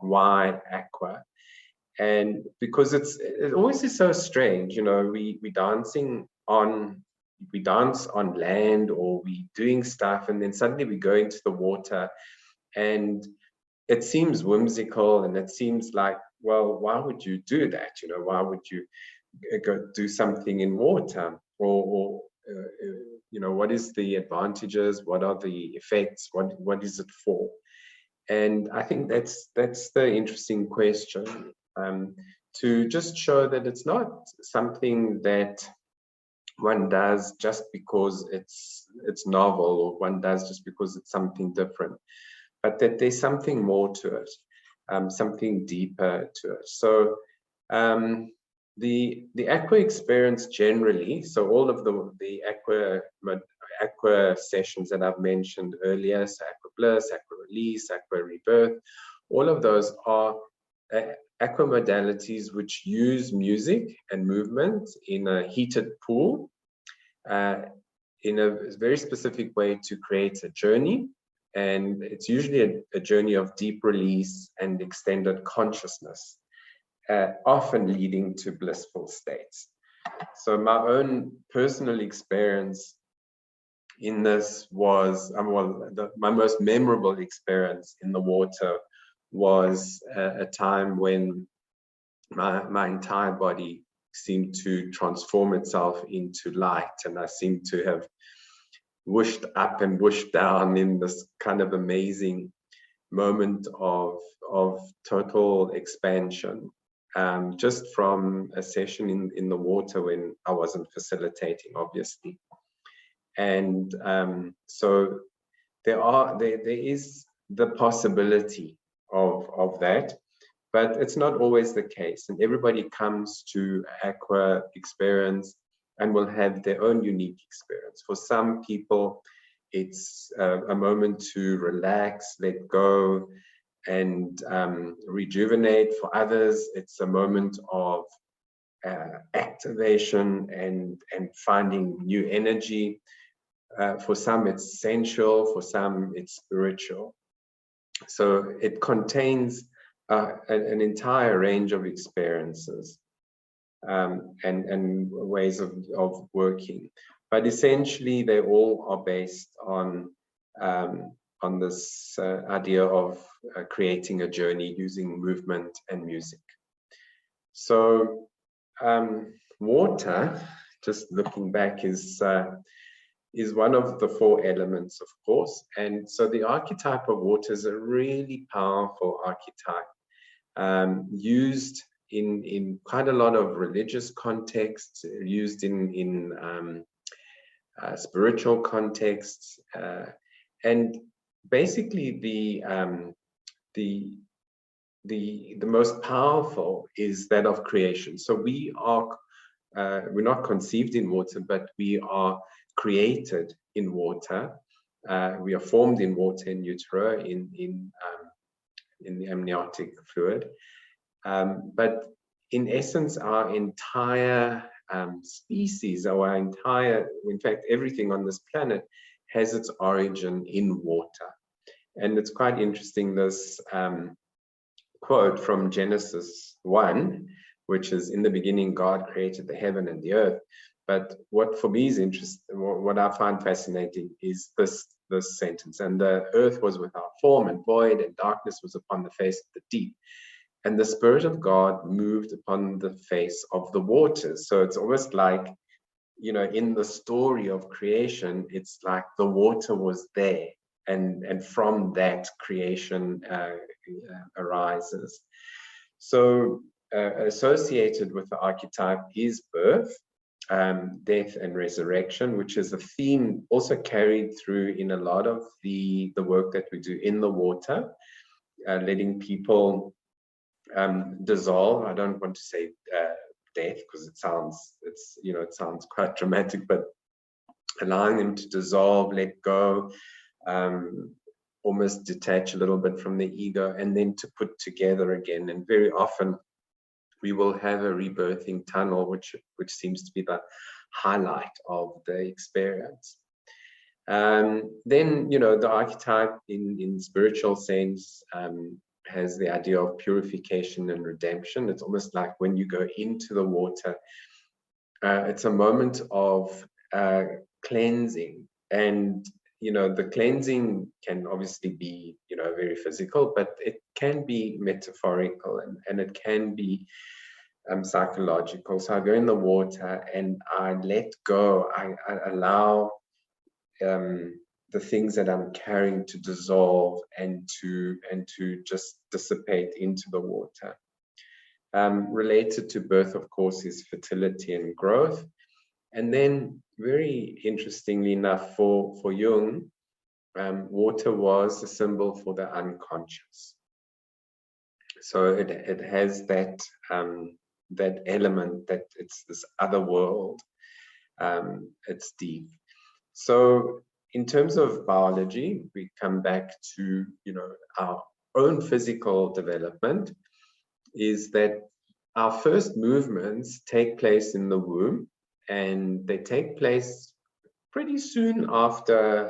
why AQUA? And because it always is so strange, you know, we dance on land, or we doing stuff, and then suddenly we go into the water, and it seems whimsical, and it seems like, well, why would you do that? You know, why would you go do something in water? Or you know, what is the advantages? What are the effects? What is it for? And I think that's the interesting question, to just show that it's not something that one does just because it's novel, or one does just because it's something different, but that there's something more to it, something deeper to it. So the AQUA experience generally, so all of the AQUA sessions that I've mentioned earlier, so AQUA Bliss, AQUA Release, AQUA Rebirth, all of those are AQUA modalities which use music and movement in a heated pool in a very specific way to create a journey. And it's usually a journey of deep release and extended consciousness, often leading to blissful states. So my own personal experience in this was, my most memorable experience in the water was a time when my entire body seemed to transform itself into light, and I seemed to have whooshed up and whooshed down in this kind of amazing moment of total expansion, just from a session in the water when I wasn't facilitating, obviously. And so there is the possibility of that, but it's not always the case. And everybody comes to AQUA experience and will have their own unique experience. For some people, it's a moment to relax, let go, and rejuvenate. For others, it's a moment of activation and finding new energy. For some, it's sensual. For some, it's spiritual. So it contains an entire range of experiences and ways of working, but essentially they all are based on this idea of creating a journey using movement and music. So water, just looking back, is one of the 4 elements, of course. And so the archetype of water is a really powerful archetype, used in quite a lot of religious contexts, used in spiritual contexts, and basically the most powerful is that of creation. So we're not conceived in water, but we are created in water. We are formed in water in utero, in the amniotic fluid. But in essence, our entire species, in fact, everything on this planet has its origin in water. And it's quite interesting, this quote from Genesis 1, which is, "In the beginning, God created the heaven and the earth." But what for me is interesting, what I find fascinating, is this sentence: "And the earth was without form and void, and darkness was upon the face of the deep. And the Spirit of God moved upon the face of the waters." So it's almost like, you know, in the story of creation, it's like the water was there, and from that creation arises. So associated with the archetype is birth, death, and resurrection, which is a theme also carried through in a lot of the work that we do in the water, letting people dissolve. I don't want to say death, because it sounds quite dramatic, but allowing them to dissolve, let go, almost detach a little bit from the ego, and then to put together again. And very often we will have a rebirthing tunnel, which seems to be the highlight of the experience. Then, you know, the archetype in spiritual sense has the idea of purification and redemption. It's almost like when you go into the water, it's a moment of cleansing. And the cleansing can obviously be very physical, but it can be metaphorical, and it can be psychological. So I go in the water and I let go. I allow the things that I'm carrying to dissolve and to just dissipate into the water. Related to birth, of course, is fertility and growth. And then, very interestingly enough, for Jung, water was a symbol for the unconscious. So it has that that element, that it's this other world. It's deep. So in terms of biology, we come back to our own physical development, is that our first movements take place in the womb, and they take place pretty soon after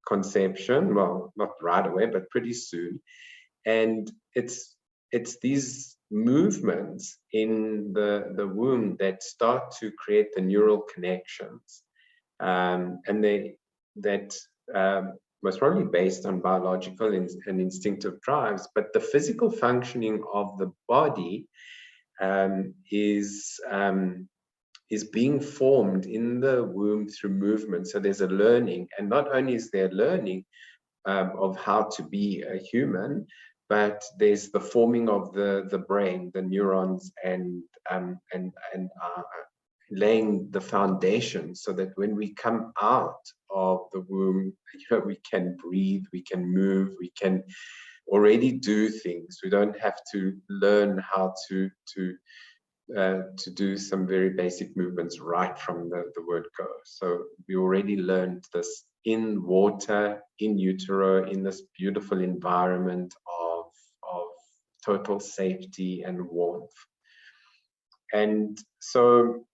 conception. Well, not right away, but pretty soon. And it's these movements in the womb that start to create the neural connections, and that was probably based on biological and instinctive drives, but the physical functioning of the body is being formed in the womb through movement. So there's a learning, and not only is there learning of how to be a human, but there's the forming of the brain, the neurons, and laying the foundation so that when we come out of the womb, we can breathe, we can move, we can already do things. We don't have to learn how to do some very basic movements right from the word go. So we already learned this in water, in utero, in this beautiful environment of total safety and warmth. And so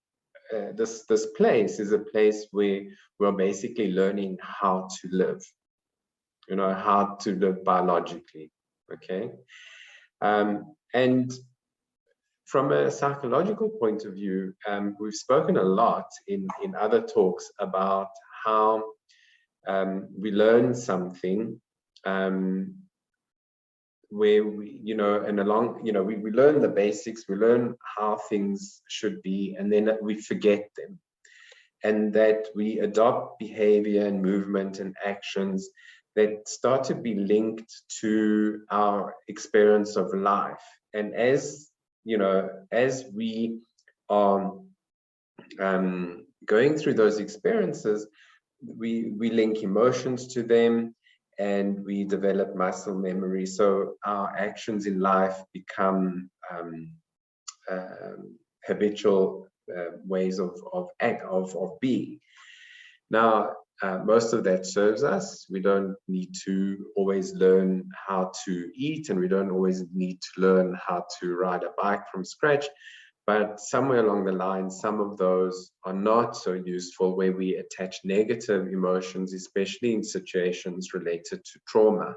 this place is a place where we're basically learning how to live, how to live biologically, okay? And from a psychological point of view, we've spoken a lot in other talks about how we learn something where we learn the basics, we learn how things should be, and then we forget them, and that we adopt behavior and movement and actions that start to be linked to our experience of life. And as we are going through those experiences, we link emotions to them, and we develop muscle memory. So our actions in life become habitual ways of being. Now, most of that serves us. We don't need to always learn how to eat, and we don't always need to learn how to ride a bike from scratch. But somewhere along the line, some of those are not so useful, where we attach negative emotions, especially in situations related to trauma.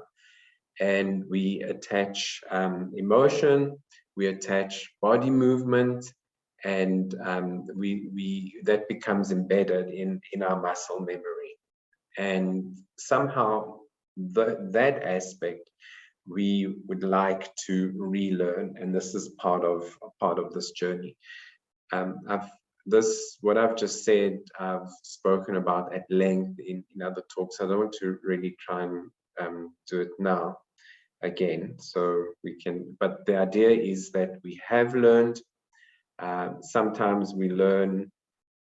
And we attach emotion, we attach body movement, and that becomes embedded in our muscle memory. And somehow that aspect we would like to relearn, and this is part of this journey. What I've just said, I've spoken about at length in other talks. I don't want to really try and do it now again, so we can. But the idea is that we have learned. Sometimes we learn,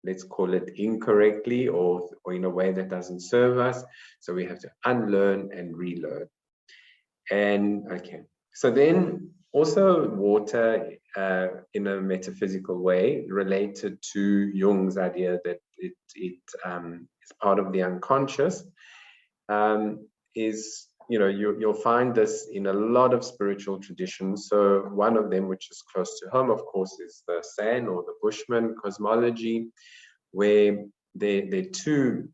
let's call it incorrectly, or in a way that doesn't serve us. So we have to unlearn and relearn. And okay, so then also water in a metaphysical way, related to Jung's idea that it is part of the unconscious, is, you'll find this in a lot of spiritual traditions. So one of them, which is close to home, of course, is the San or the Bushman cosmology, where there are two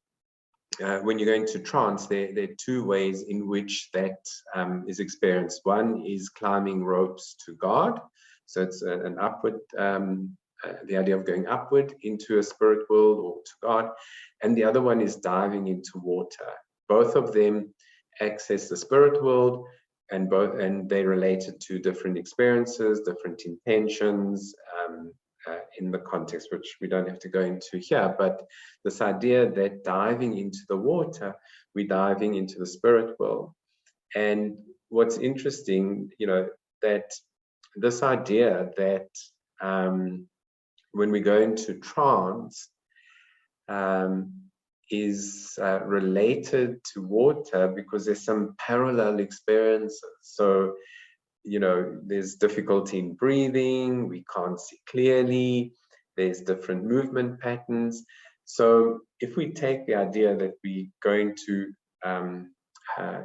when you go into trance, there are two ways in which that is experienced. One is climbing ropes to God. So it's an upward, the idea of going upward into a spirit world or to God. And the other one is diving into water. Both of them access the spirit world, and they're related to different experiences, different intentions, in the context, which we don't have to go into here, but this idea that diving into the water, we're diving into the spirit world. And what's interesting, that this idea that when we go into trance, is related to water because there's some parallel experiences. So, there's difficulty in breathing, we can't see clearly, there's different movement patterns. So if we take the idea that we're going to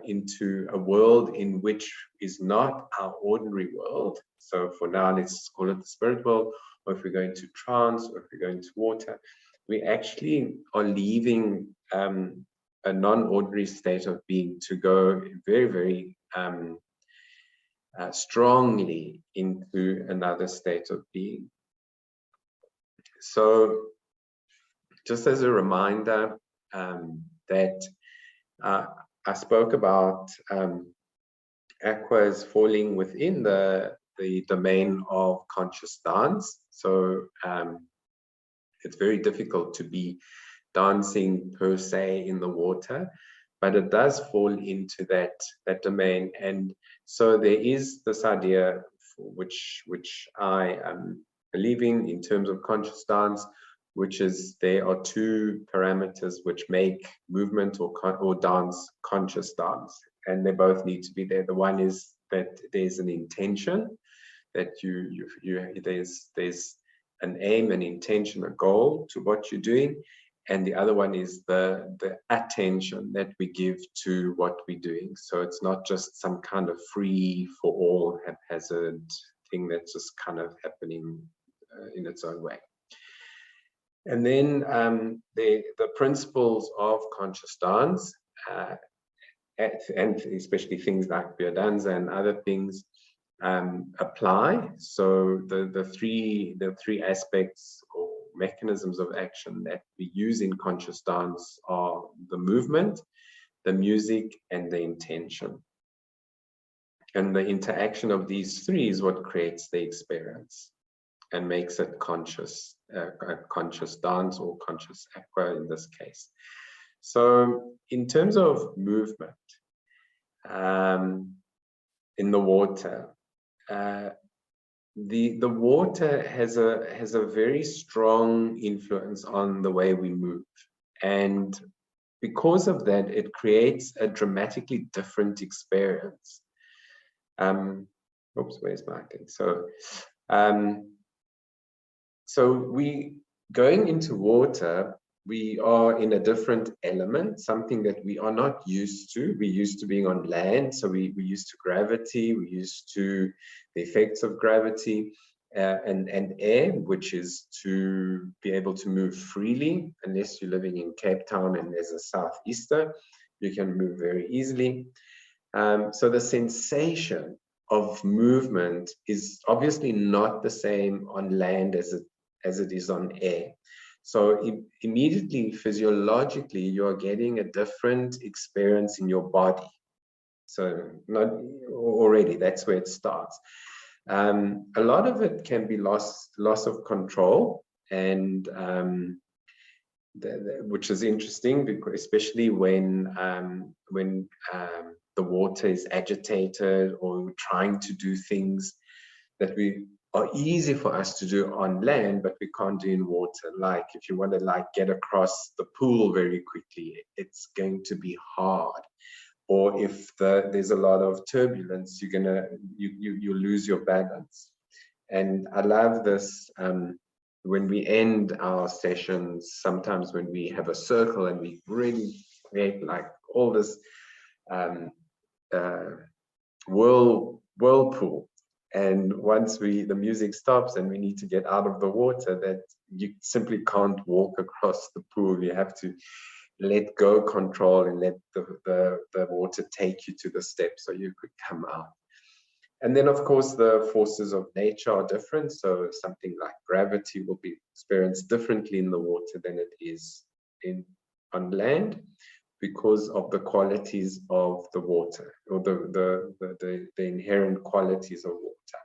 into a world in which is not our ordinary world, so for now let's call it the spirit world, or if we're going to trance, or if we're going to water, we actually are leaving a non-ordinary state of being to go very, very strongly into another state of being. So just as a reminder, that I spoke about AQUA as falling within the domain of conscious dance. So it's very difficult to be dancing per se in the water, but it does fall into that domain. And so there is this idea which I am believing in terms of conscious dance, which is there are two parameters which make movement or dance conscious dance, and they both need to be there. The one is that there's an intention, that there's an aim, an intention, a goal to what you're doing. And the other one is the attention that we give to what we're doing. So it's not just some kind of free for all haphazard thing that's just kind of happening in its own way. And then the principles of conscious dance, and especially things like biodanza and other things, apply. So the three aspects or mechanisms of action that we use in conscious dance are the movement, the music, and the intention. And the interaction of these three is what creates the experience and makes it conscious, conscious dance or conscious AQUA in this case. So in terms of movement, in the water, the water has a very strong influence on the way we move, and because of that, it creates a dramatically different experience. Oops, where's my thing? So we going into water, we are in a different element, something that we are not used to. We're used to being on land, so we're used to gravity, we're used to the effects of gravity, and air, which is to be able to move freely. Unless you're living in Cape Town and there's a southeaster, you can move very easily. So the sensation of movement is obviously not the same on land as it is on air. So immediately, physiologically, you're getting a different experience in your body. So not already, that's where it starts. A lot of it can be loss of control, and which is interesting, because especially when the water is agitated, or we're trying to do things that we are easy for us to do on land, but we can't do in water. Like if you want to get across the pool very quickly, it's going to be hard. Or if there's a lot of turbulence, you lose your balance. And I love this when we end our sessions, sometimes when we have a circle and we really create all this whirlpool. And once the music stops and we need to get out of the water, that you simply can't walk across the pool. You have to let go control and let the water take you to the steps so you could come out. And then, of course, the forces of nature are different. So something like gravity will be experienced differently in the water than it is on land, because of the qualities of the water, or the inherent qualities of water.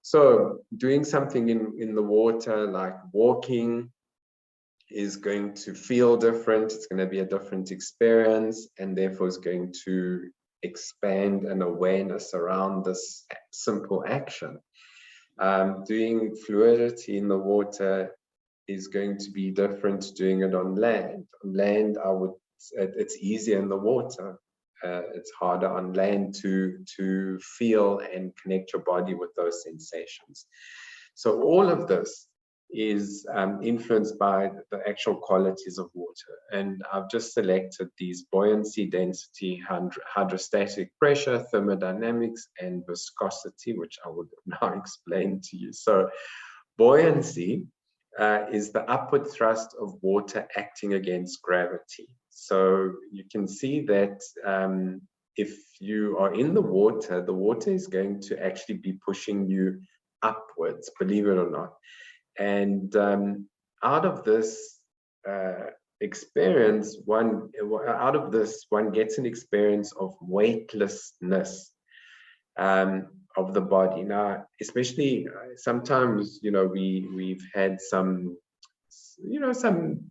So doing something in the water, like walking, is going to feel different. It's going to be a different experience, and therefore is going to expand an awareness around this simple action. Doing fluidity in the water is going to be different to doing it on land. On land, it's easier in the water. It's harder on land to feel and connect your body with those sensations. So all of this is influenced by the actual qualities of water. And I've just selected these: buoyancy, density, hydrostatic pressure, thermodynamics, and viscosity, which I would now explain to you. So buoyancy is the upward thrust of water acting against gravity. So you can see that if you are in the water is going to actually be pushing you upwards, believe it or not. And out of this experience, one gets an experience of weightlessness of the body. Now, especially sometimes, we've had some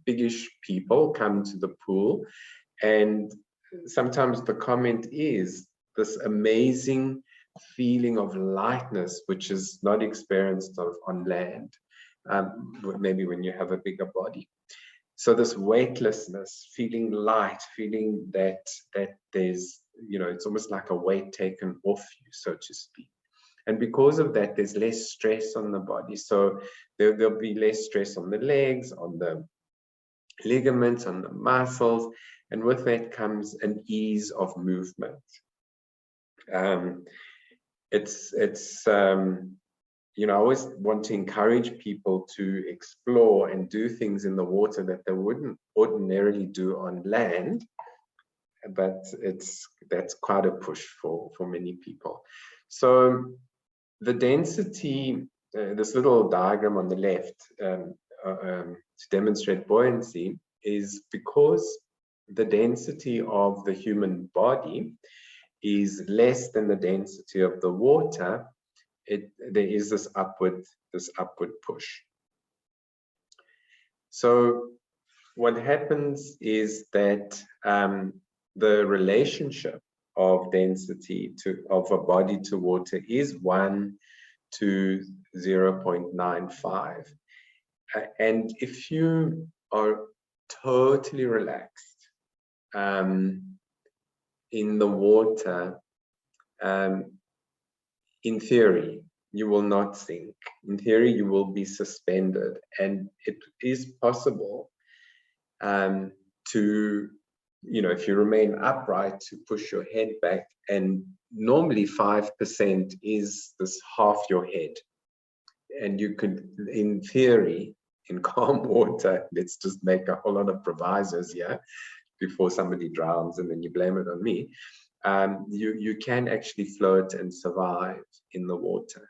biggish people come to the pool, and sometimes the comment is this amazing feeling of lightness, which is not experienced on land, maybe when you have a bigger body. So this weightlessness, feeling light, feeling that there's, it's almost like a weight taken off you, so to speak. And because of that, there's less stress on the body. So there'll be less stress on the legs, on the ligaments, on the muscles, and with that comes an ease of movement. I always want to encourage people to explore and do things in the water that they wouldn't ordinarily do on land, but that's quite a push for many people. So the density, this little diagram on the left to demonstrate buoyancy, is because the density of the human body is less than the density of the water. There is this upward push. So what happens is that the relationship of density of a body to water is 1 to 0.95. And if you are totally relaxed in the water, in theory, you will not sink. In theory, you will be suspended. And it is possible to, if you remain upright, to push your head back. And normally 5% is this half your head. And you could, in theory, in calm water, let's just make a whole lot of provisos here before somebody drowns and then you blame it on me. You can actually float and survive in the water.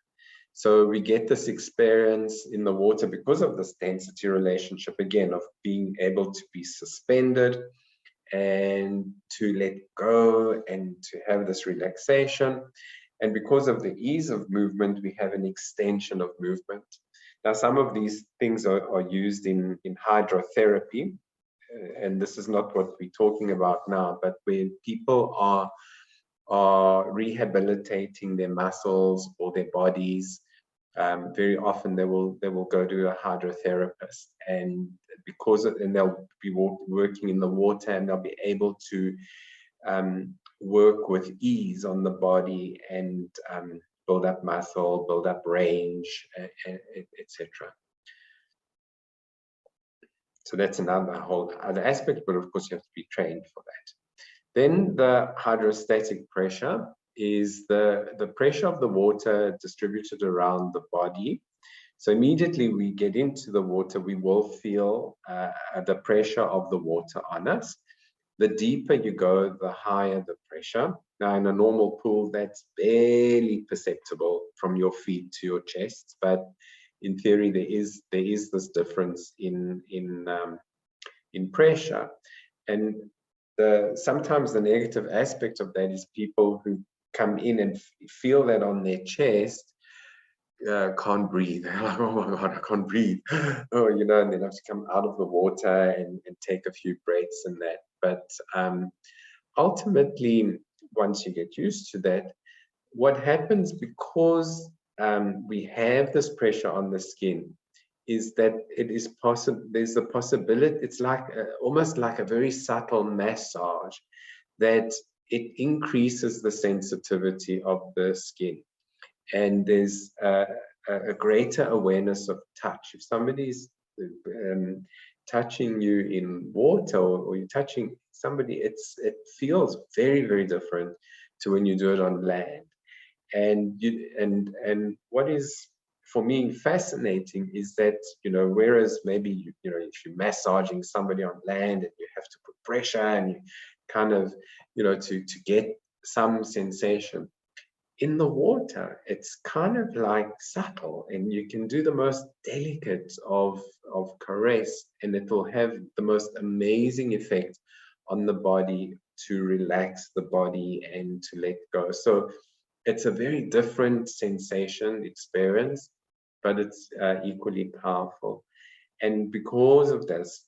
So we get this experience in the water because of this density relationship, again, of being able to be suspended and to let go and to have this relaxation. And because of the ease of movement, we have an extension of movement. Now, some of these things are used in hydrotherapy, and this is not what we're talking about now, but when people are rehabilitating their muscles or their bodies, very often they will go to a hydrotherapist, and they'll be working in the water, and they'll be able to work with ease on the body and build up muscle, build up range, etc. So that's another whole other aspect, but of course you have to be trained for that. Then the hydrostatic pressure is the pressure of the water distributed around the body. So immediately we get into the water, we will feel the pressure of the water on us. The deeper you go, the higher the pressure. Now, in a normal pool, that's barely perceptible from your feet to your chest, but in theory, there is this difference in pressure. And sometimes the negative aspect of that is people who come in and feel that on their chest, can't breathe. They're like, oh my God, I can't breathe. Oh, and then have to come out of the water and take a few breaths and that. But ultimately, once you get used to that, what happens, because we have this pressure on the skin, is that it is possible. There's a possibility. It's like almost like a very subtle massage, that it increases the sensitivity of the skin. And there's a greater awareness of touch. If somebody's touching you in water, or you're touching somebody, it feels very, very different to when you do it on land. And what is for me fascinating is that, whereas maybe if you're massaging somebody on land and you have to put pressure and you kind of to get some sensation, in the water, it's kind of like subtle, and you can do the most delicate of caress, and it will have the most amazing effect on the body to relax the body and to let go. So it's a very different sensation, experience, but it's equally powerful. And because of this,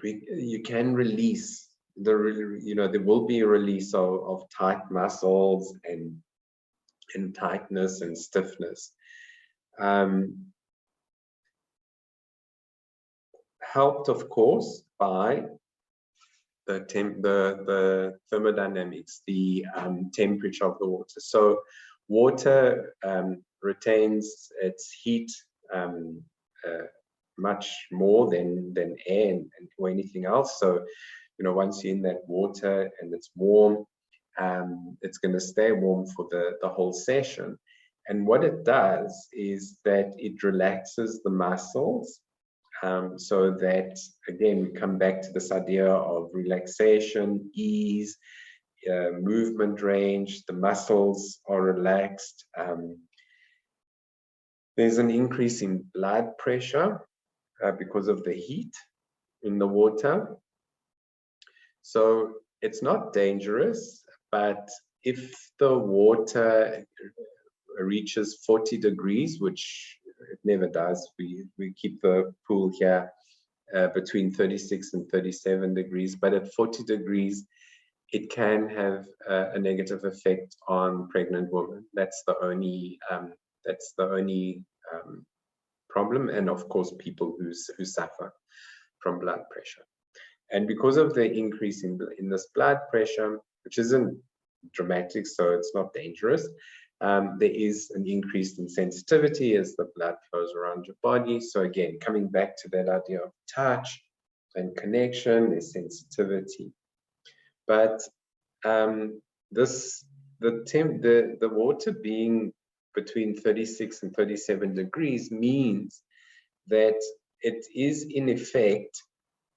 you can release there will be a release of tight muscles and tightness and stiffness, helped of course by the thermodynamics, the temperature of the water. So water retains its heat much more than air or anything else. So once you're in that water and it's warm, it's going to stay warm for the whole session. And what it does is that it relaxes the muscles, so that, again, we come back to this idea of relaxation, ease, movement range. The muscles are relaxed. There's an increase in blood pressure because of the heat in the water. So it's not dangerous, but if the water reaches 40 degrees, which it never does, we keep the pool here between 36 and 37 degrees, but at 40 degrees, it can have a negative effect on pregnant women. That's the only problem, and of course people who suffer from blood pressure. And because of the increase in this blood pressure, which isn't dramatic, so it's not dangerous, there is an increase in sensitivity as the blood flows around your body. So again, coming back to that idea of touch and connection, there's sensitivity. But the water being between 36 and 37 degrees means that it is in effect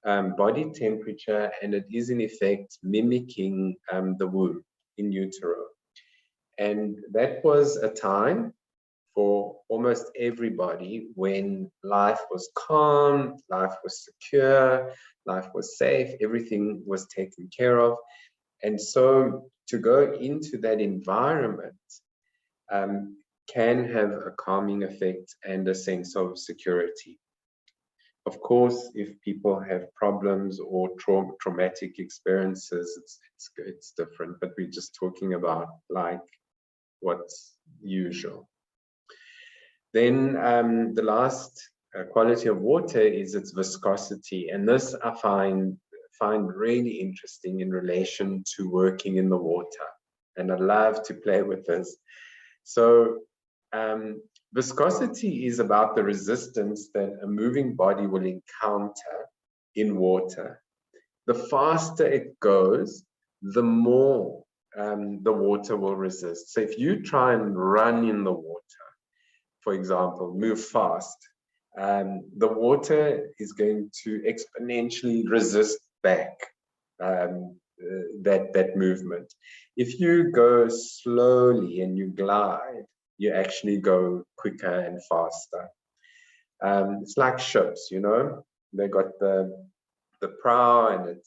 body temperature, and it is in effect mimicking the womb in utero. And that was a time for almost everybody when life was calm, life was secure, life was safe, everything was taken care of. And so to go into that environment can have a calming effect and a sense of security. Of course, if people have problems or traumatic experiences, it's different, but we're just talking about like what's usual. Then the last quality of water is its viscosity, and this I find really interesting in relation to working in the water, and I love to play with this. So viscosity is about the resistance that a moving body will encounter in water. The faster it goes, the more the water will resist. So if you try and run in the water, for example, move fast, the water is going to exponentially resist back that movement. If you go slowly and you glide, you actually go quicker and faster. It's like ships, you know, they got the prow, and it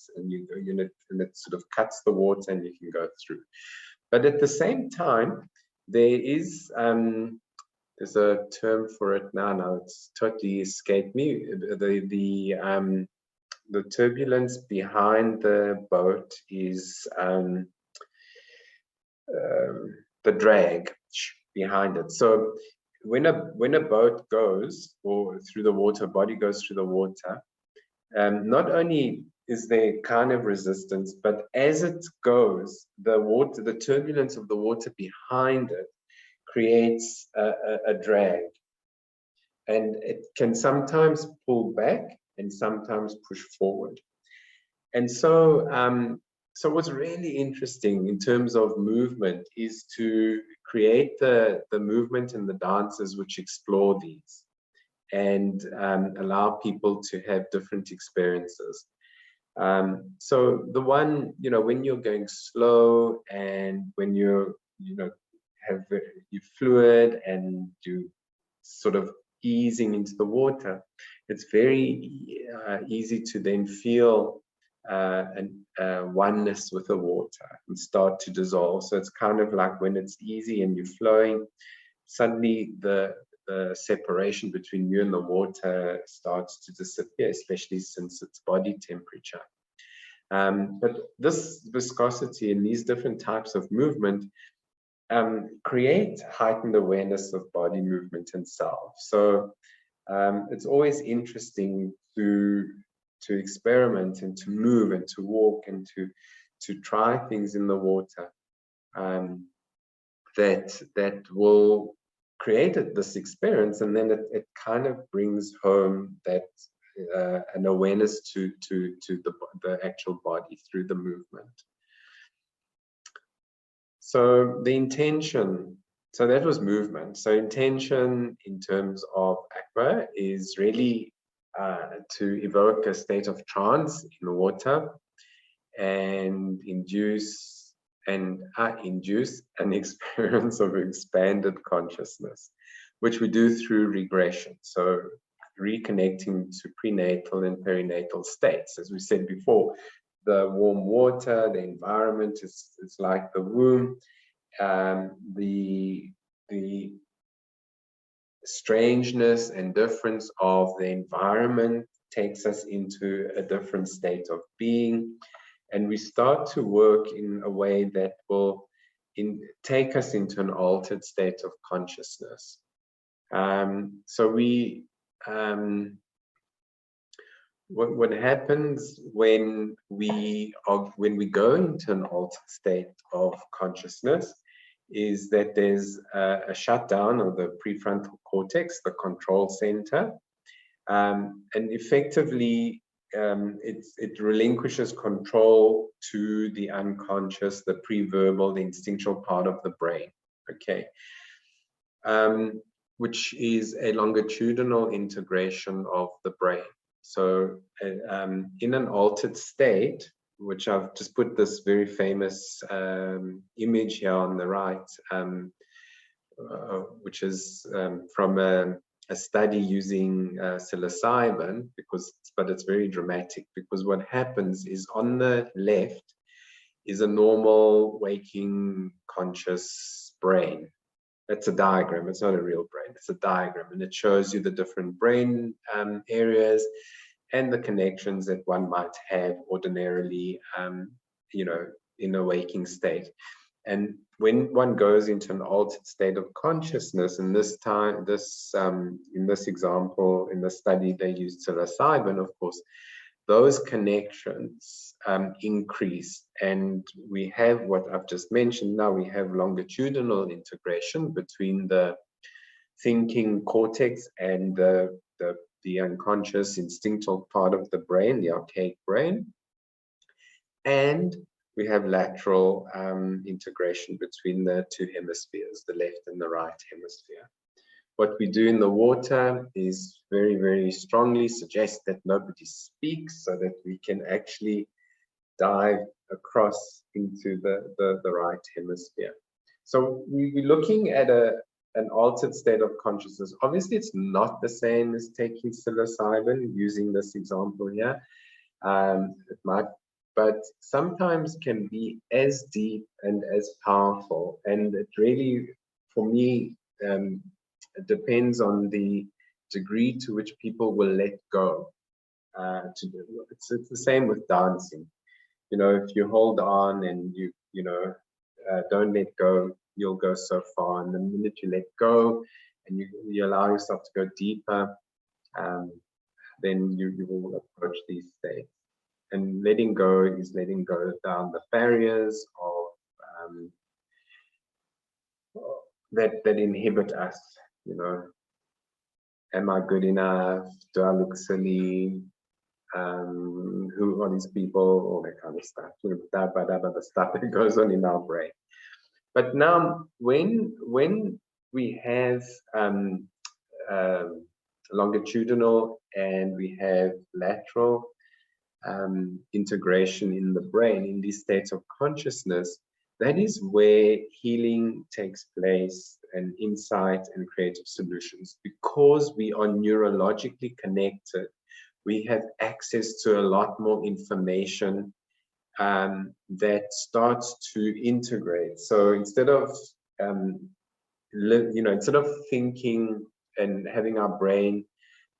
sort of cuts the water and you can go through. But at the same time, there is there's a term for it now. Now it's totally escaped me. The turbulence behind the boat is the drag behind it. So when a boat goes, or through the water, body goes through the water, not only is there kind of resistance, but as it goes, the turbulence of the water behind it creates a drag, and it can sometimes pull back and sometimes push forward. And so so what's really interesting in terms of movement is to create the movement and the dances which explore these, and allow people to have different experiences. So the one, you know, when you're going slow, and when you're, you know, have you fluid and you sort of easing into the water, it's very easy to then feel oneness with the water and start to dissolve. So it's kind of like when it's easy and you're flowing, suddenly the separation between you and the water starts to disappear, especially since it's body temperature. But this viscosity and these different types of movement create heightened awareness of body movement and self. So it's always interesting to experiment and to move and to walk and to try things in the water that will create this experience, and then it kind of brings home that an awareness to the actual body through the movement. So the intention, so that was movement. So intention in terms of AQUA is really to evoke a state of trance in the water and induce an experience of expanded consciousness, which we do through regression. So reconnecting to prenatal and perinatal states. As we said before, the warm water, the environment is like the womb. The strangeness and difference of the environment takes us into a different state of being, and we start to work in a way that will take us into an altered state of consciousness. So we what happens when we go into an altered state of consciousness is that there's a shutdown of the prefrontal cortex, the control center, and effectively it relinquishes control to the unconscious, the pre-verbal, the instinctual part of the brain, okay, which is a longitudinal integration of the brain. So in an altered state, which I've just put this very famous image here on the right, which is from a study using psilocybin, but it's very dramatic, because what happens is on the left is a normal waking conscious brain. It's a diagram, it's not a real brain, it's a diagram, and it shows you the different brain areas and the connections that one might have ordinarily, you know, in a waking state. And when one goes into an altered state of consciousness, and this time, in this example, in the study, they used psilocybin, of course, those connections increase, and we have what I've just mentioned. Now we have longitudinal integration between the thinking cortex and the unconscious instinctual part of the brain, the archaic brain, and we have lateral integration between the two hemispheres, the left and the right hemisphere. What we do in the water is very, very strongly suggest that nobody speaks so that we can actually dive across into the right hemisphere. So we're looking at an altered state of consciousness. Obviously, it's not the same as taking psilocybin, using this example here. It might, but sometimes can be as deep and as powerful. And it really, for me, it depends on the degree to which people will let go. It's the same with dancing. You know, if you hold on and don't let go, you'll go so far. And the minute you let go and you allow yourself to go deeper, then you will approach these states. And letting go is letting go down the barriers of that inhibit us. You know, am I good enough? Do I look silly? Who are these people? All that kind of stuff. You know, the stuff that goes on in our brain. But now, when we have longitudinal and we have lateral integration in the brain, in these states of consciousness, that is where healing takes place, and insight and creative solutions. Because we are neurologically connected, we have access to a lot more information that starts to integrate. So instead of instead of thinking and having our brain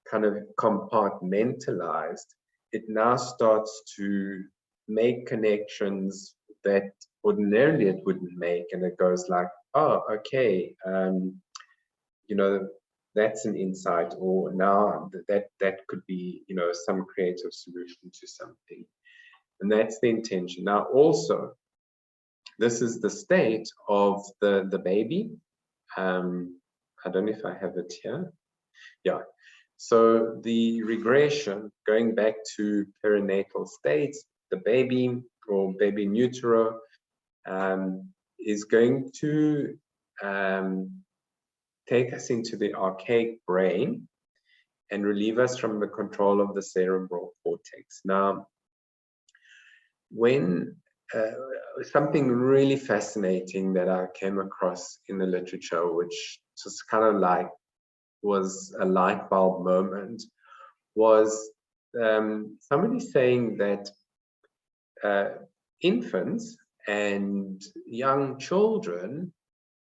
kind of compartmentalized, it now starts to make connections that ordinarily it wouldn't make, and it goes like, oh, okay, you know, that's an insight, or now that could be, you know, some creative solution to something. And that's the intention. Now, also, this is the state of the baby. I don't know if I have it here. Yeah. So the regression, going back to perinatal states, the baby or baby in utero is going to take us into the archaic brain and relieve us from the control of the cerebral cortex. Now, when something really fascinating that I came across in the literature, which just kind of like was a light bulb moment, was somebody saying that infants and young children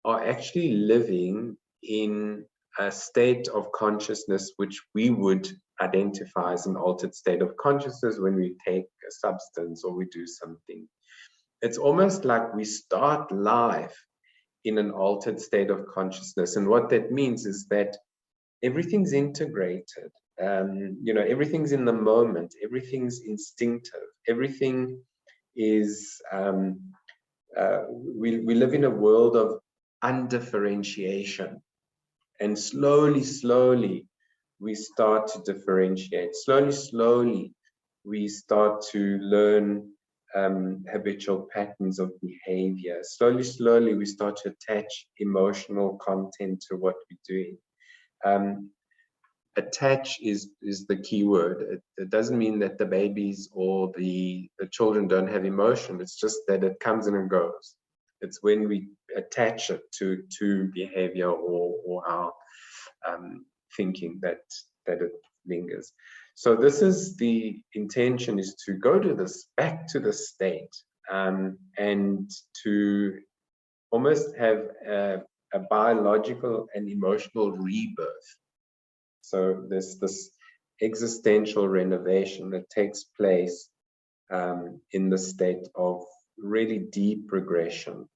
are actually living in a state of consciousness which we would identify as an altered state of consciousness when we take a substance or we do something. It's almost like we start life in an altered state of consciousness. And what that means is that everything's integrated. You know, everything's in the moment, everything's instinctive, everything is, we live in a world of undifferentiation. And slowly, we start to differentiate. Slowly, we start to learn habitual patterns of behavior. Slowly, we start to attach emotional content to what we're doing. Attach is the key word. It doesn't mean that the babies or the children don't have emotion. It's just that it comes and it goes. It's when we attach it to behavior or our thinking that it lingers. So this is the intention, is to go to this, back to the state, and to almost have a biological and emotional rebirth. So there's this existential renovation that takes place in the state of really deep regression.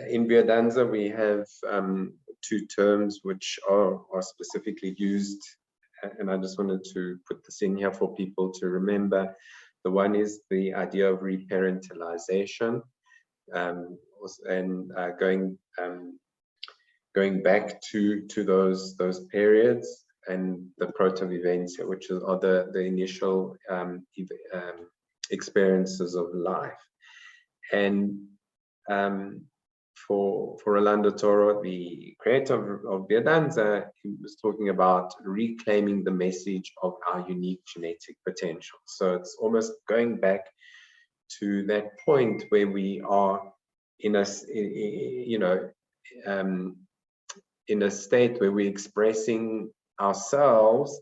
In Biodanza, we have two terms which are specifically used, and I just wanted to put this in here for people to remember. The one is the idea of reparentalization, and going back to those periods and the proto-vivencia, which are the initial experiences of life. And for Rolando Toro, the creator of Biodanza, he was talking about reclaiming the message of our unique genetic potential. So it's almost going back to that point where we are in a, in a state where we're expressing ourselves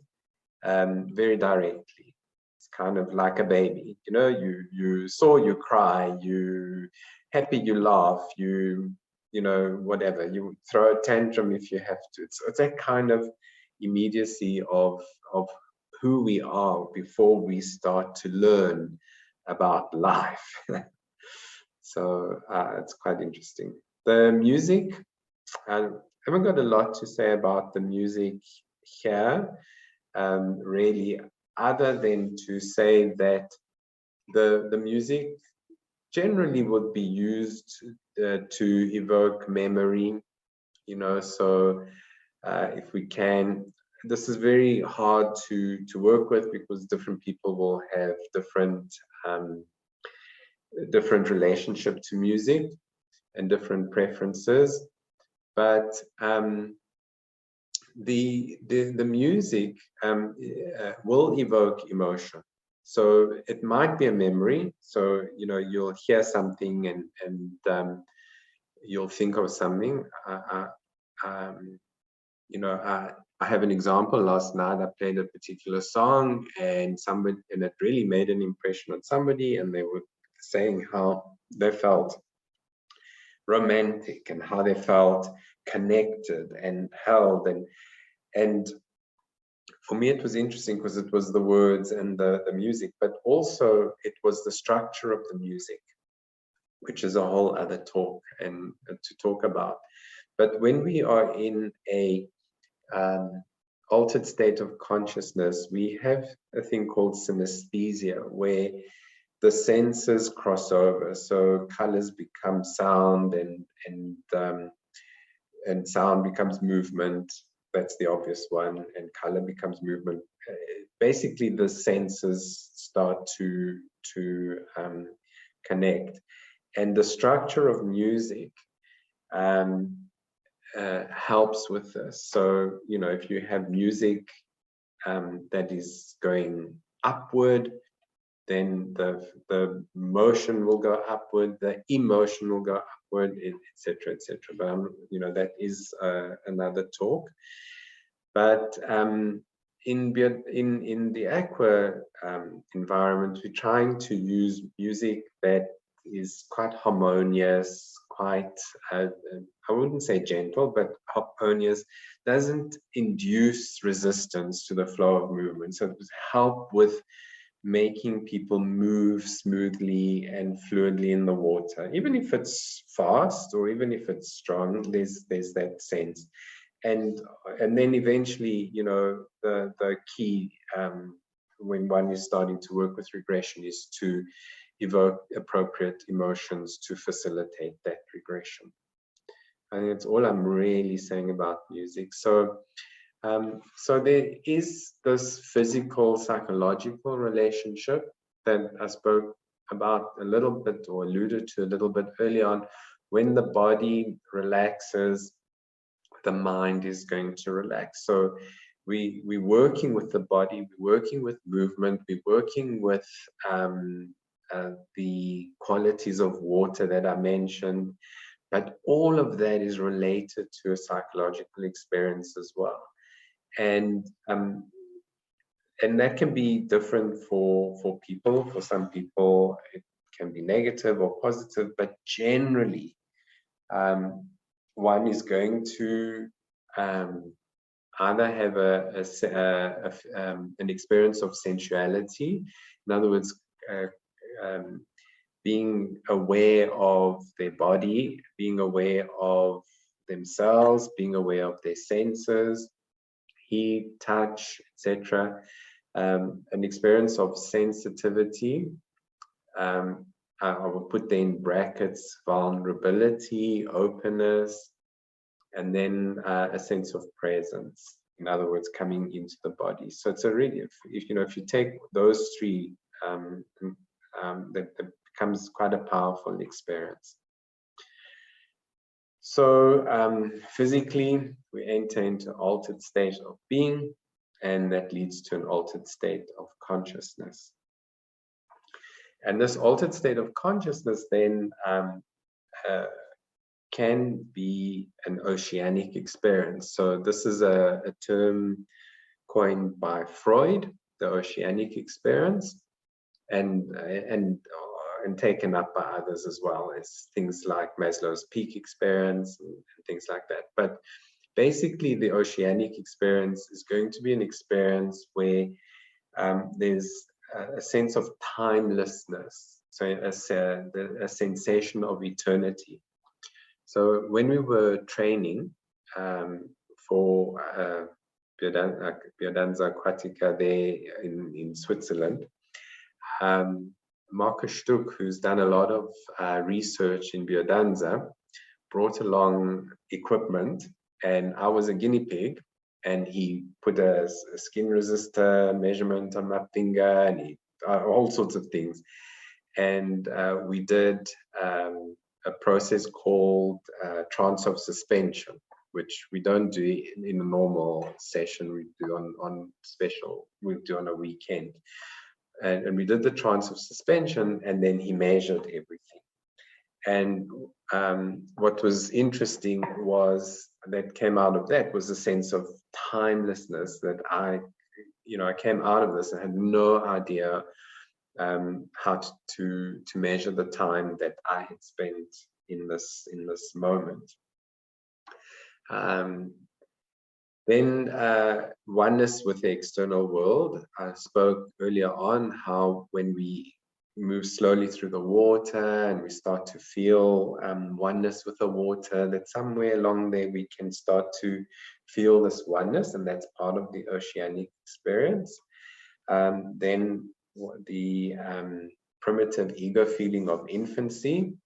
very directly. It's kind of like a baby, you saw, you cry, you happy, you laugh, you whatever, you throw a tantrum if you have to. It's that kind of immediacy of who we are before we start to learn about life. So it's quite interesting. The music, I haven't got a lot to say about the music here, really, other than to say that the music generally would be used to evoke memory, so if we can, this is very hard to work with because different people will have different relationship to music and different preferences, but the music will evoke emotion. So it might be a memory. So you'll hear something and you'll think of something. I have an example. Last night I played a particular song and it really made an impression on somebody, and they were saying how they felt romantic and how they felt connected and held, and for me it was interesting because it was the words and the music, but also it was the structure of the music, which is a whole other talk and to talk about. But when we are in a altered state of consciousness, we have a thing called synesthesia, where the senses cross over. So colors become sound, and sound becomes movement. That's the obvious one, and color becomes movement. Basically, the senses start to connect, and the structure of music helps with this. So if you have music that is going upward, then the motion will go upward, the emotion will go upward, etc., etc. But that is another talk. But in the AQUA environment, we're trying to use music that is quite harmonious, quite I wouldn't say gentle, but harmonious, doesn't induce resistance to the flow of movement. So it help with making people move smoothly and fluidly in the water, even if it's fast or even if it's strong. There's that sense, and then eventually, the key when one is starting to work with regression is to evoke appropriate emotions to facilitate that regression. And it's all I'm really saying about music. So there is this physical, psychological relationship that I spoke about a little bit, or alluded to a little bit early on. When the body relaxes, the mind is going to relax. So we're working with the body, we're working with movement, we're working with the qualities of water that I mentioned, but all of that is related to a psychological experience as well. And that can be different for people. For some people, it can be negative or positive, but generally, one is going to either have an experience of sensuality. In other words, being aware of their body, being aware of themselves, being aware of their senses, heat, touch, etc. An experience of sensitivity. I will put there in brackets vulnerability, openness, and then a sense of presence. In other words, coming into the body. So it's a really, if you take those three, that becomes quite a powerful experience. So physically, we enter into altered state of being, and that leads to an altered state of consciousness. And this altered state of consciousness then can be an oceanic experience. So this is a term coined by Freud, the oceanic experience, and taken up by others as well, as things like Maslow's peak experience and things like that. But basically, the oceanic experience is going to be an experience where there's a sense of timelessness, so a sensation of eternity. So when we were training for Biodanza Aquatica there in Switzerland, Marcus Stuck, who's done a lot of research in biodanza, brought along equipment, and I was a guinea pig, and he put a skin resistor measurement on my finger, and all sorts of things. And we did a process called trance of suspension, which we don't do in a normal session. We do on special, we do on a weekend. And we did the trance of suspension, and then he measured everything. And what was interesting was that came out of that was a sense of timelessness, that I came out of this and had no idea how to measure the time that I had spent in this moment. Then oneness with the external world. I spoke earlier on how when we move slowly through the water and we start to feel oneness with the water, that somewhere along there we can start to feel this oneness, and that's part of the oceanic experience. Then the primitive ego feeling of infancy,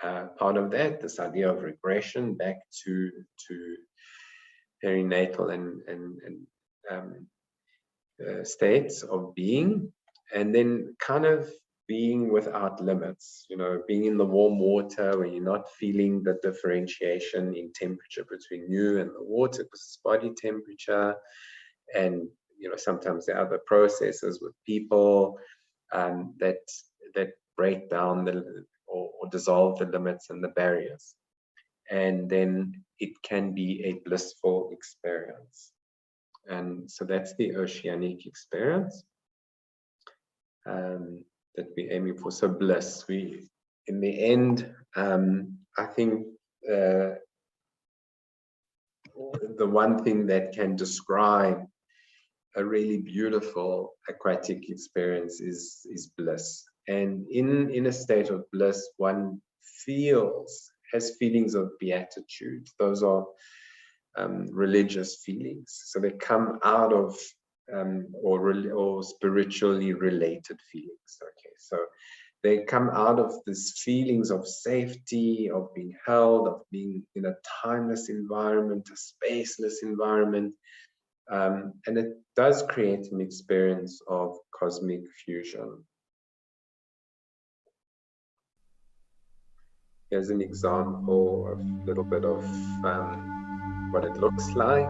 part of that, this idea of regression back to perinatal and states of being, and then kind of being without limits, being in the warm water where you're not feeling the differentiation in temperature between you and the water because it's body temperature. And sometimes there are other processes with people that break down or dissolve the limits and the barriers. And then it can be a blissful experience. And so that's the oceanic experience that we're aiming for. So bliss, in the end, I think the one thing that can describe a really beautiful aquatic experience is bliss. And in a state of bliss, one has feelings of beatitude. Those are religious feelings. So they come out of or spiritually related feelings. Okay, so they come out of these feelings of safety, of being held, of being in a timeless environment, a spaceless environment. And it does create an experience of cosmic fusion. Here's an example of a little bit of what it looks like.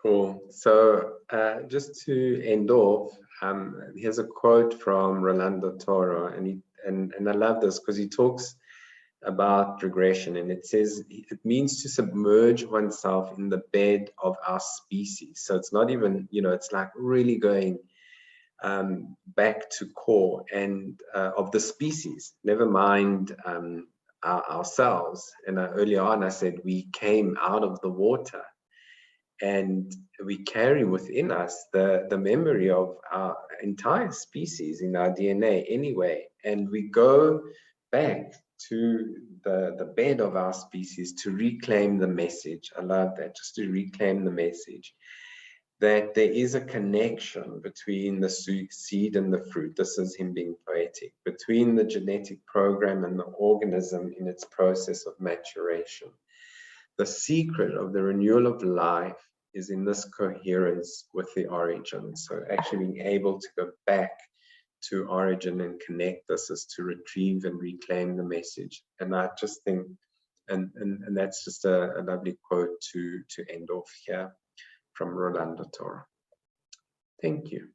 Cool. So just to end off, here's a quote from Rolando Toro, and I love this because he talks about regression, and it says it means to submerge oneself in the bed of our species. So it's not even, it's like really going back to core and of the species. Never mind ourselves. And early on, I said we came out of the water, and we carry within us the memory of our entire species in our DNA anyway. And we go back to the bed of our species to reclaim the message. I love that, just to reclaim the message that there is a connection between the seed and the fruit. This is him being poetic, between the genetic program and the organism in its process of maturation. The secret of the renewal of life is in this coherence with the origin. So actually being able to go back to origin and connect this is to retrieve and reclaim the message. And I just think, and that's just a lovely quote to end off here from Rolando Toro. Thank you.